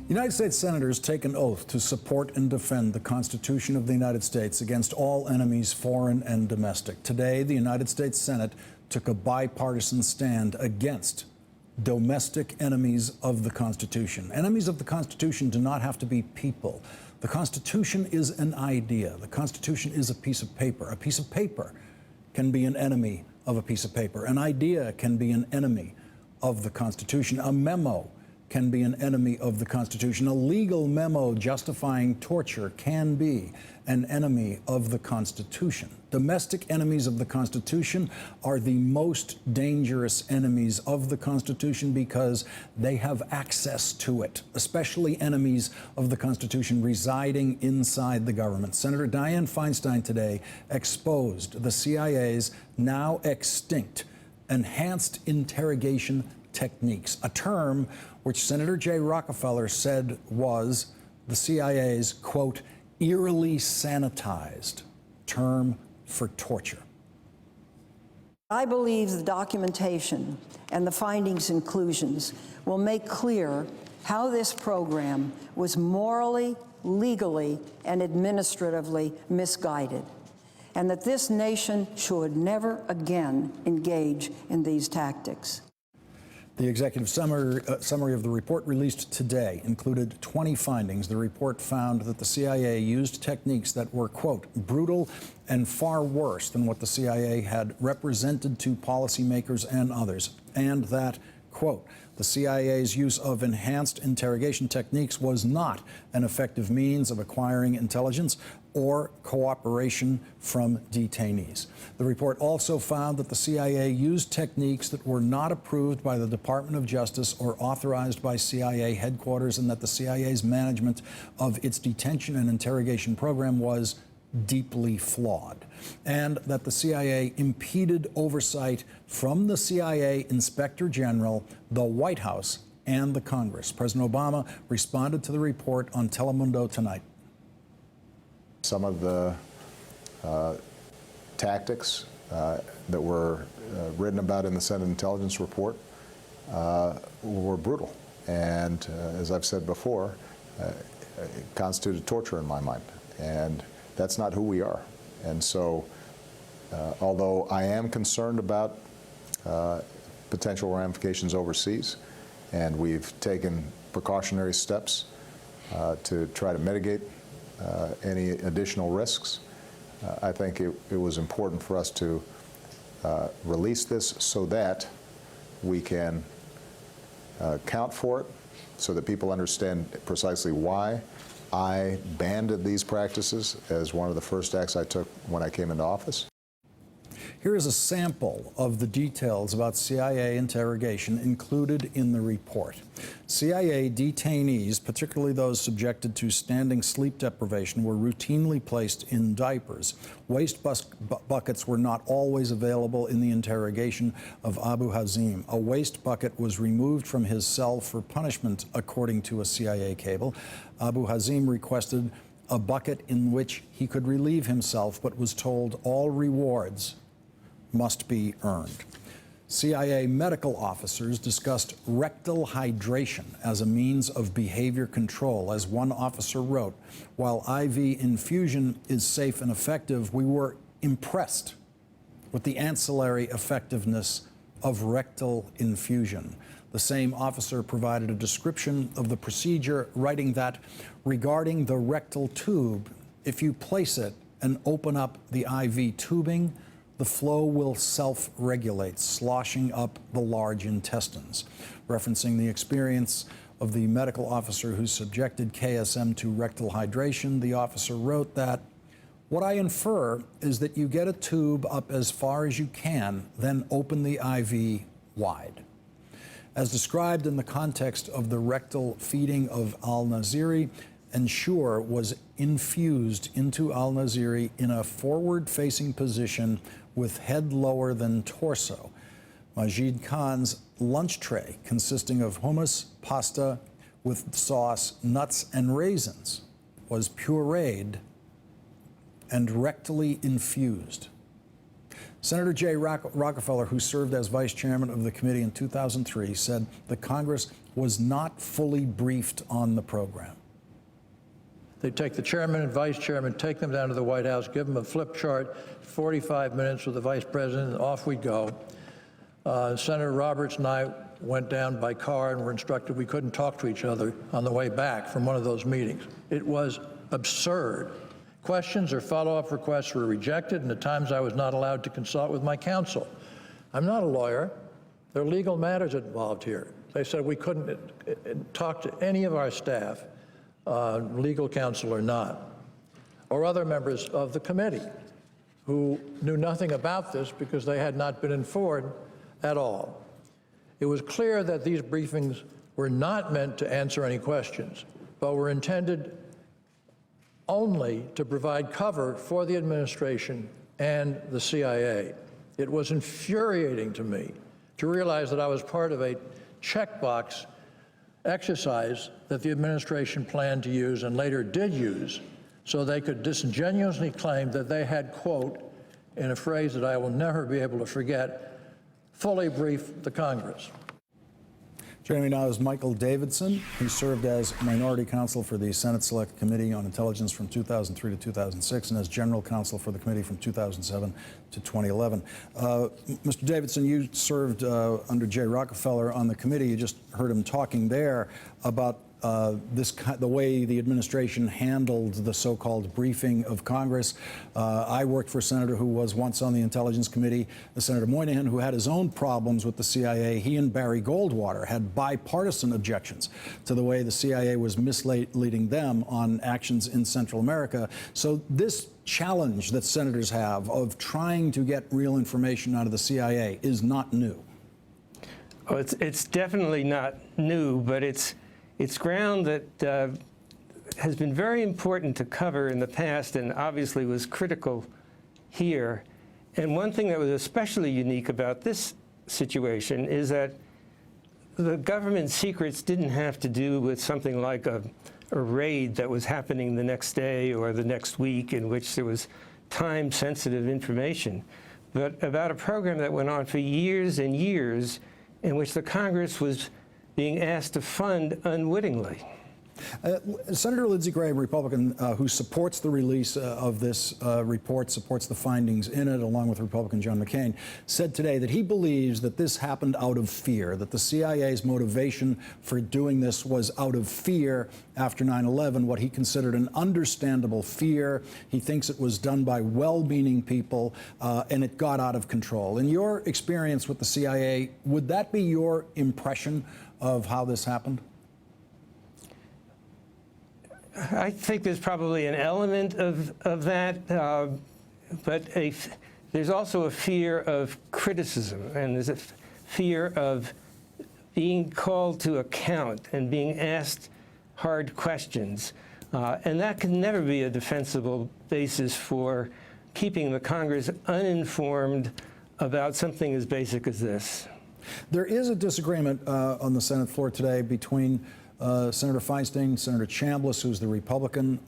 United States senators take an oath to support and defend the Constitution of the United States against all enemies, foreign and domestic. Today, the United States Senate took a bipartisan stand against domestic enemies of the Constitution. Enemies of the Constitution do not have to be people. The Constitution is an idea. The Constitution is a piece of paper. A piece of paper can be an enemy of a piece of paper. An idea can be an enemy of the Constitution. A memo can be an enemy of the Constitution. A legal memo justifying torture can be an enemy of the Constitution. Domestic enemies of the Constitution are the most dangerous enemies of the Constitution because they have access to it, especially enemies of the Constitution residing inside the government. Senator Dianne Feinstein today exposed the CIA's now extinct enhanced interrogation techniques, a term which Senator Jay Rockefeller said was the CIA's, quote, eerily sanitized term for torture. I believe the documentation and the findings and conclusions will make clear how this program was morally, legally, and administratively misguided, and that this nation should never again engage in these tactics. The executive summary of the report released today included 20 findings. The report found that the CIA used techniques that were, quote, brutal and far worse than what the CIA had represented to policymakers and others, and that, quote, the CIA's use of enhanced interrogation techniques was not an effective means of acquiring intelligence or cooperation from detainees. The report also found that the CIA used techniques that were not approved by the Department of Justice or authorized by CIA headquarters, and that the CIA's management of its detention and interrogation program was deeply flawed, and that the CIA impeded oversight from the CIA Inspector General, the White House, and the Congress. President Obama responded to the report on Telemundo tonight. Some of the tactics that were written about in the Senate Intelligence Report were brutal, and as I've said before, constituted torture in my mind, and that's not who we are. And so, although I am concerned about potential ramifications overseas, and we've taken precautionary steps to try to mitigate any additional risks, I think it was important for us to release this so that we can account for it, so that people understand precisely why I banned these practices as one of the first acts I took when I came into office. Here is a sample of the details about CIA interrogation included in the report. CIA detainees, particularly those subjected to standing sleep deprivation, were routinely placed in diapers. Waste buckets were not always available in the interrogation of Abu Hazim. A waste bucket was removed from his cell for punishment, according to a CIA cable. Abu Hazim requested a bucket in which he could relieve himself, but was told all rewards must be earned. CIA medical officers discussed rectal hydration as a means of behavior control. As one officer wrote, while IV infusion is safe and effective, we were impressed with the ancillary effectiveness of rectal infusion. The same officer provided a description of the procedure, writing that regarding the rectal tube, if you place it and open up the IV tubing, the flow will self-regulate, sloshing up the large intestines. Referencing the experience of the medical officer who subjected KSM to rectal hydration, the officer wrote that, what I infer is that you get a tube up as far as you can, then open the IV wide. As described in the context of the rectal feeding of al-Nashiri, Ensure was infused into al-Nashiri in a forward-facing position with head lower than torso. Majid Khan's lunch tray, consisting of hummus, pasta with sauce, nuts, and raisins, was pureed and rectally infused. Senator Jay Rockefeller, who served as vice chairman of the committee in 2003, said the Congress was not fully briefed on the program. They take the chairman and vice chairman, take them down to the White House, give them a flip chart, 45 minutes with the vice president, and off we go. Senator Roberts and I went down by car and were instructed we couldn't talk to each other on the way back from one of those meetings. It was absurd. Questions or follow-up requests were rejected, and at times I was not allowed to consult with my counsel. I'm not a lawyer. There are legal matters involved here. They said we couldn't talk to any of our staff, legal counsel or not, or other members of the committee who knew nothing about this because they had not been informed at all. It was clear that these briefings were not meant to answer any questions, but were intended only to provide cover for the administration and the CIA. It was infuriating to me to realize that I was part of a checkbox exercise that the administration planned to use and later did use so they could disingenuously claim that they had, quote, in a phrase that I will never be able to forget, fully briefed the Congress. Joining me now is Michael Davidson. He served as Minority Counsel for the Senate Select Committee on Intelligence from 2003 to 2006 and as General Counsel for the committee from 2007 to 2011. Mr. Davidson, you served under Jay Rockefeller on the committee. You just heard him talking there about the way the administration handled the so-called briefing of Congress. I worked for a senator who was once on the Intelligence Committee, Senator Moynihan, who had his own problems with the CIA. He and Barry Goldwater had bipartisan objections to the way the CIA was misleading them on actions in Central America. So this challenge that senators have of trying to get real information out of the CIA is not new. Oh, it's definitely not new, but it's ground that has been very important to cover in the past and obviously was critical here. And one thing that was especially unique about this situation is that the government secrets didn't have to do with something like a raid that was happening the next day or the next week in which there was time-sensitive information, but about a program that went on for years and years in which the Congress was being asked to fund unwittingly. Senator Lindsey Graham, Republican, who supports the release of this report, supports the findings in it, along with Republican John McCain, said today that he believes that this happened out of fear, that the CIA's motivation for doing this was out of fear after 9/11, what he considered an understandable fear. He thinks it was done by well-meaning people, and it got out of control. In your experience with the CIA, would that be your impression of how this happened? I think there's probably an element of that, but there's also a fear of criticism, and there's a fear of being called to account and being asked hard questions. And that can never be a defensible basis for keeping the Congress uninformed about something as basic as this. There is a disagreement on the Senate floor today between Senator Feinstein, Senator Chambliss, who's the Republican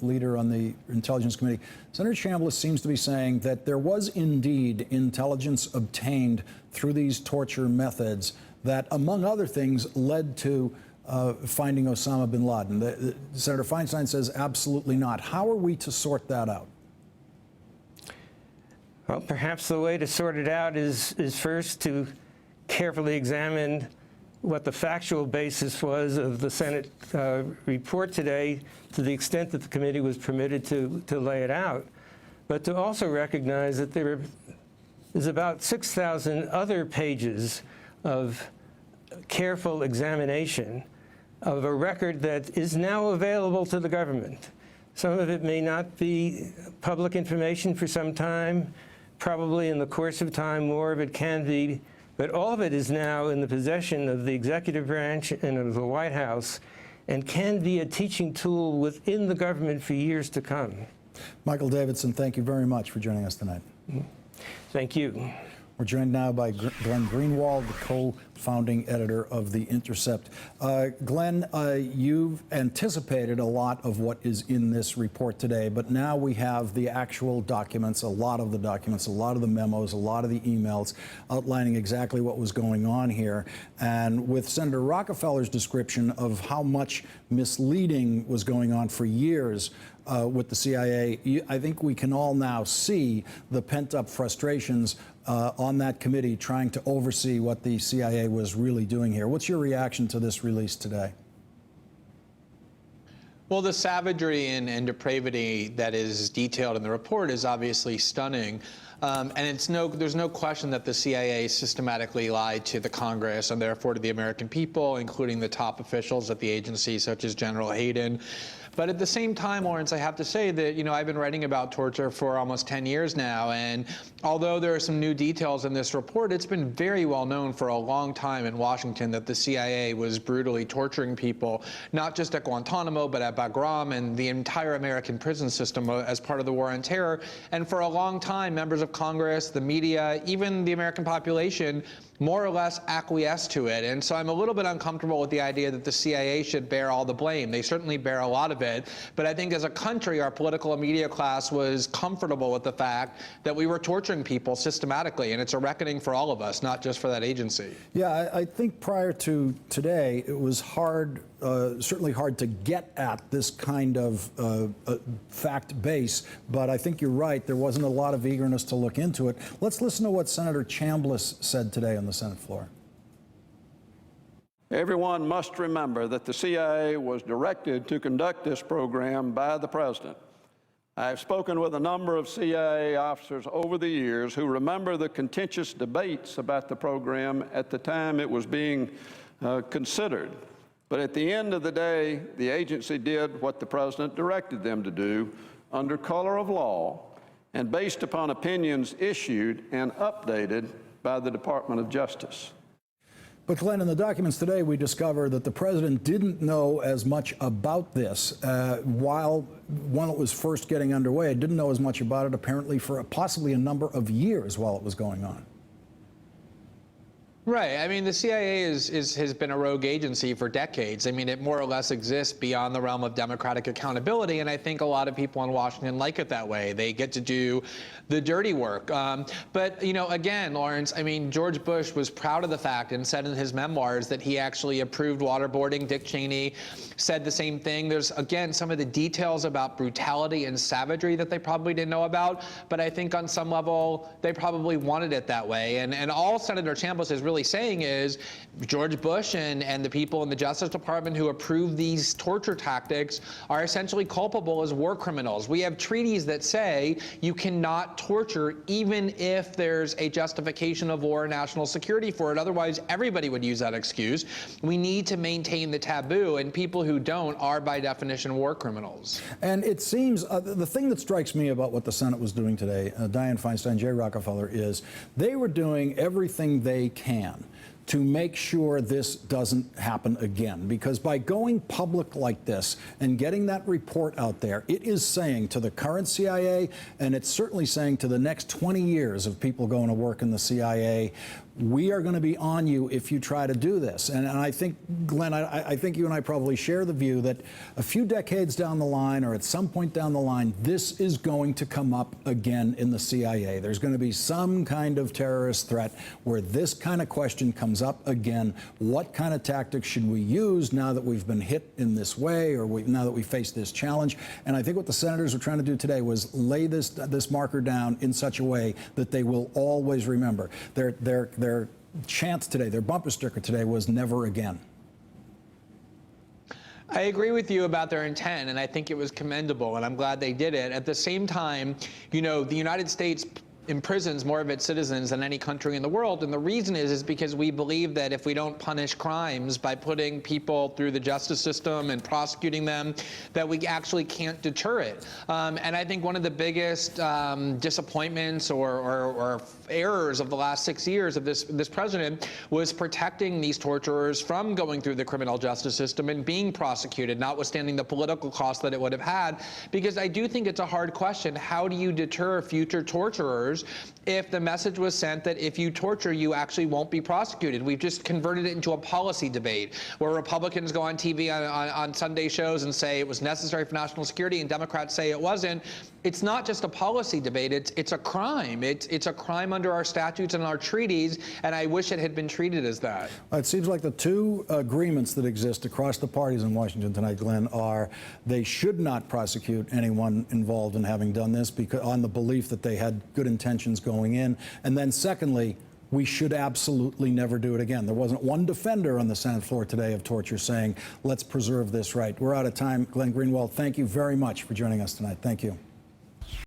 leader on the Intelligence Committee. Senator Chambliss seems to be saying that there was indeed intelligence obtained through these torture methods that, among other things, led to finding Osama bin Laden. Senator Feinstein says absolutely not. How are we to sort that out? Well, perhaps the way to sort it out is first to carefully examine what the factual basis was of the Senate report today, to the extent that the committee was permitted to lay it out, but to also recognize that there's about 6,000 other pages of careful examination of a record that is now available to the government. Some of it may not be public information for some time. Probably in the course of time, more of it can be. But all of it is now in the possession of the executive branch and of the White House and can be a teaching tool within the government for years to come. Michael Davidson, thank you very much for joining us tonight. Thank you. We're joined now by Glenn Greenwald, the co-founding editor of The Intercept. Glenn, you've anticipated a lot of what is in this report today, but now we have the actual documents, a lot of the documents, a lot of the memos, a lot of the emails outlining exactly what was going on here. And with Senator Rockefeller's description of how much misleading was going on for years with the CIA, I think we can all now see the pent-up frustrations on that committee trying to oversee what the CIA was really doing here. What's your reaction to this release today? Well, the savagery and depravity that is detailed in the report is obviously stunning. And there's no question that the CIA systematically lied to the Congress and therefore to the American people, including the top officials at the agency, such as General Hayden. But at the same time, Lawrence, I have to say that, I've been writing about torture for almost 10 years now. And although there are some new details in this report, it's been very well known for a long time in Washington that the CIA was brutally torturing people, not just at Guantanamo, but at Bagram and the entire American prison system as part of the war on terror. And for a long time, members of Congress, the media, even the American population, more or less acquiesced to it. And so I'm a little bit uncomfortable with the idea that the CIA should bear all the blame. They certainly bear a lot of it. But I think as a country, our political and media class was comfortable with the fact that we were torturing people systematically. And it's a reckoning for all of us, not just for that agency. Yeah, I think prior to today, it was hard, certainly hard to get at this kind of fact base. But I think you're right. There wasn't a lot of eagerness to look into it. Let's listen to what Senator Chambliss said today on the Senate floor. Everyone must remember that the CIA was directed to conduct this program by the president. I've spoken with a number of CIA officers over the years who remember the contentious debates about the program at the time it was being considered. But at the end of the day, the agency did what the president directed them to do under color of law and based upon opinions issued and updated by the Department of Justice. But Glenn, in the documents today, we discover that the president didn't know as much about this when it was first getting underway. Didn't know as much about it apparently for possibly a number of years while it was going on. Right. I mean, the CIA has been a rogue agency for decades. I mean, it more or less exists beyond the realm of democratic accountability, and I think a lot of people in Washington like it that way. They get to do the dirty work. But, again, Lawrence, I mean, George Bush was proud of the fact and said in his memoirs that he actually approved waterboarding. Dick Cheney said the same thing. There's, again, some of the details about brutality and savagery that they probably didn't know about, but I think on some level they probably wanted it that way. And all Senator Chambliss is really saying is George Bush and the people in the Justice Department who approved these torture tactics are essentially culpable as war criminals. We have treaties that say you cannot torture even if there's a justification of war or national security for it. Otherwise, everybody would use that excuse. We need to maintain the taboo, and people who don't are, by definition, war criminals. And it seems the thing that strikes me about what the Senate was doing today, Dianne Feinstein, Jay Rockefeller, is they were doing everything they can to make sure this doesn't happen again. Because by going public like this and getting that report out there, it is saying to the current CIA, and it's certainly saying to the next 20 years of people going to work in the CIA, we are going to be on you if you try to do this. And I think, Glenn, I think you and I probably share the view that a few decades down the line, or at some point down the line, this is going to come up again in the CIA. There's going to be some kind of terrorist threat where this kind of question comes up again. What kind of tactics should we use now that we've been hit in this way, or now that we face this challenge? And I think what the senators were trying to do today was lay this marker down in such a way that they will always remember. Their chant today, their bumper sticker today was never again. I agree with you about their intent, and I think it was commendable, and I'm glad they did it. At the same time, the United States imprisons more of its citizens than any country in the world, and the reason is because we believe that if we don't punish crimes by putting people through the justice system and prosecuting them, that we actually can't deter it. And I think one of the biggest disappointments or errors of the last 6 years of this president was protecting these torturers from going through the criminal justice system and being prosecuted, notwithstanding the political cost that it would have had. Because I do think it's a hard question. How do you deter future torturers if the message was sent that if you torture, you actually won't be prosecuted? We've just converted it into a policy debate where Republicans go on TV on Sunday shows and say it was necessary for national security, and Democrats say it wasn't. It's not just a policy debate. It's a crime. It's a crime under our statutes and our treaties, and I wish it had been treated as that. It seems like the two agreements that exist across the parties in Washington tonight, Glenn, are they should not prosecute anyone involved in having done this because on the belief that they had good intentions going in. And then secondly, we should absolutely never do it again. There wasn't one defender on the Senate floor today of torture saying, let's preserve this right. We're out of time. Glenn Greenwald, thank you very much for joining us tonight. Thank you.